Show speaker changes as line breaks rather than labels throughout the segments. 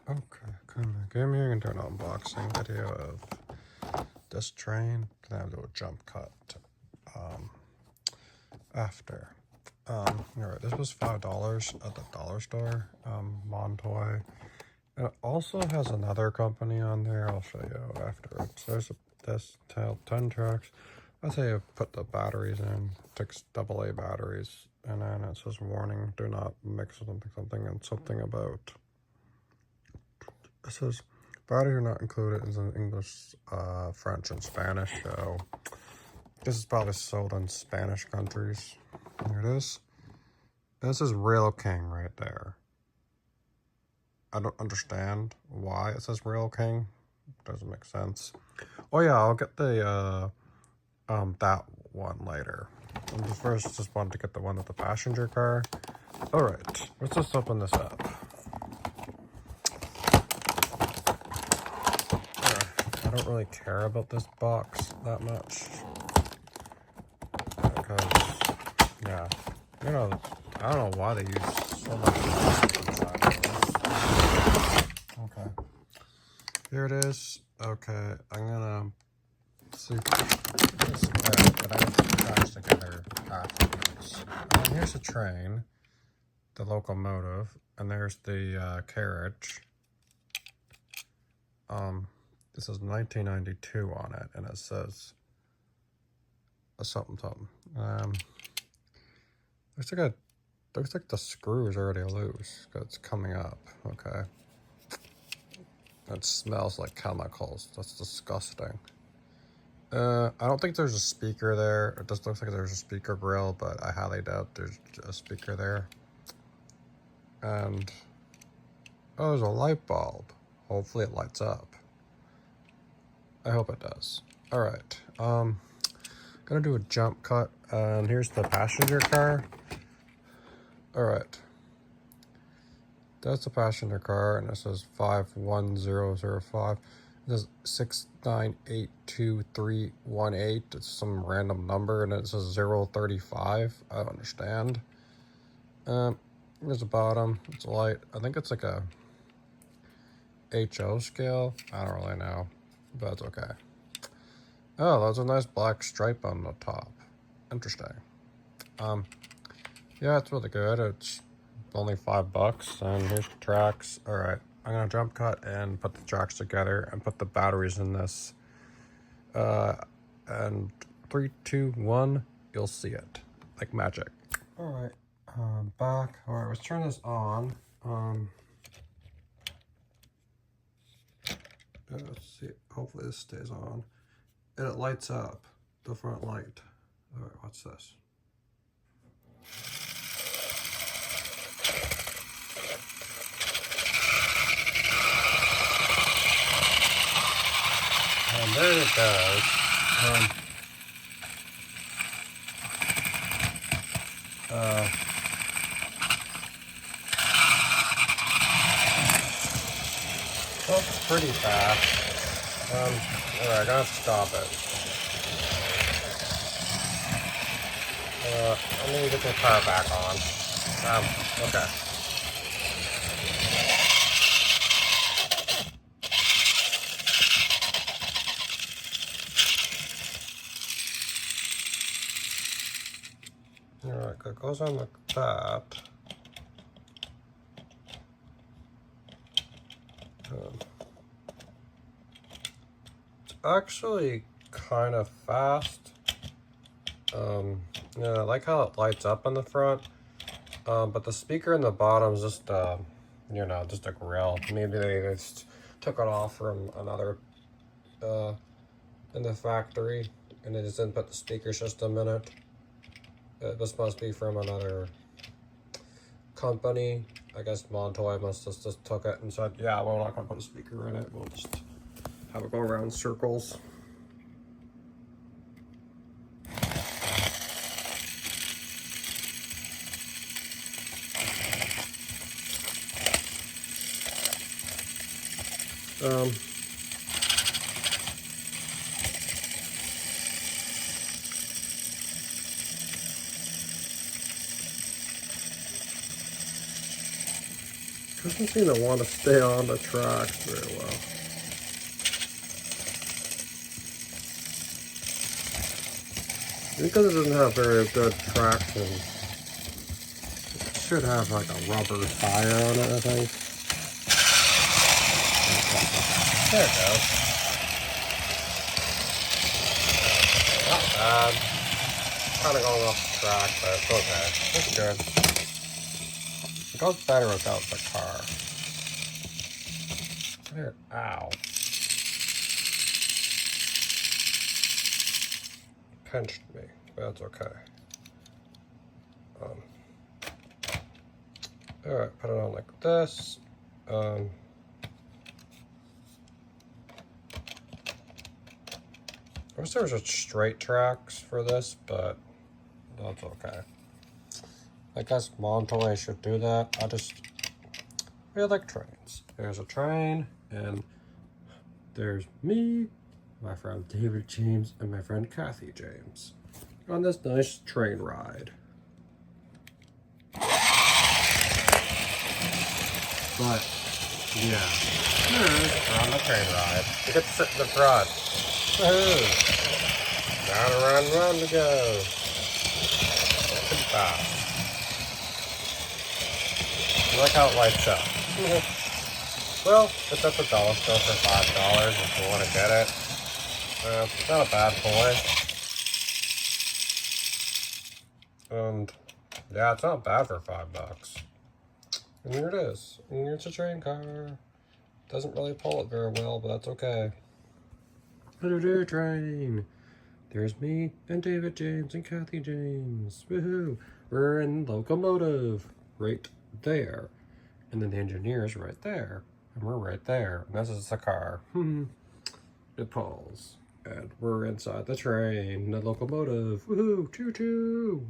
Okay, come here and do an unboxing video of this train. Then I'll do a jump cut after. Alright, this was $5 at the dollar store, MonToy. It also has another company on there. I'll show you afterwards. There's this 10 tracks. I say I put the batteries in, 6 AA batteries, and then it says warning, do not mix something, and something about. It says batteries are not included in English, French, and Spanish, so this is probably sold in Spanish countries. Here it is. This is Rail King right there. I don't understand why it says Rail King. Doesn't make sense. Oh yeah, I'll get the that one later. First, just wanted to get the one with the passenger car. All right, let's just open this up. I don't really care about this box that much because, yeah, you know, I don't know why they use so much inside of this. Okay, here it is. Okay, I'm gonna see this that I have to patch together afterwards. Here's the train, the locomotive, and there's the carriage. This says 1992 on it, and it says something. Looks like the screw is already loose because it's coming up. Okay. It smells like chemicals. That's disgusting. I don't think there's a speaker there. It just looks like there's a speaker grill, but I highly doubt there's a speaker there. And oh, there's a light bulb. Hopefully it lights up. I hope it does. All right. Gonna do a jump cut. And here's the passenger car. All right. That's the passenger car, and it says 51005. It says 6982-318. It's some random number, and it says 035. I don't understand. Here's the bottom. It's light. I think it's like a HO scale. I don't really know, but it's okay. Oh, there's a nice black stripe on the top. Interesting. Yeah, it's really good. It's only $5, and here's the tracks. All right, I'm gonna jump cut and put the tracks together and put the batteries in this. And 3, 2, 1, you'll see it like magic. All right, back. All right, let's turn this on. Let's see. Hopefully this stays on, and it lights up the front light. All right, what's this? And there it goes. That's pretty fast. Alright, I gotta stop it. I need to get the car back on. Okay. Alright, it goes on like that. It's actually kind of fast. Yeah, I like how it lights up on the front. But the speaker in the bottom is just, you know, just a grill. Maybe they just took it off from another, in the factory, and they just didn't put the speaker system in it. This must be from another company. I guess MonToy must have just took it and said, yeah, we're not gonna put a speaker in it. We'll just have it go around in circles. doesn't seem to want to stay on the tracks very well. Because it doesn't have very good traction, it should have like a rubber tire on it, I think. There it goes. Not bad. Kind of going off the track, but it's okay. It's good. It goes better without the car. There. Ow. Pinched me, but that's okay. Alright, put it on like this. I wish there was just straight tracks for this, but that's okay. I guess MonToy should do that. I like trains. There's a train, and there's me, my friend David James, and my friend Kathy James on this nice train ride. But, yeah, we're on the train ride. You get to sit in the front. Woohoo! Round and round and round to go. Pretty fast. I like how it lights up. Well, it's at the dollar store for $5 if you want to get it. It's not a bad toy. And yeah, it's not bad for $5. And here it is. And here's a train car. Doesn't really pull it very well, but that's okay. Hello, train. There's me and David James and Kathy James. Woohoo! We're in locomotive right there. And then the engineer's right there. And we're right there. And this is the car. It pulls. And we're inside the train, the locomotive. Woohoo! Choo choo!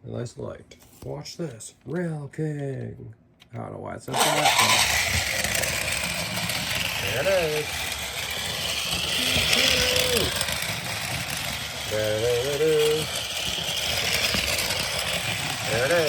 A nice light. Watch this. Rail King. I don't know why it says that. There it is. There it is.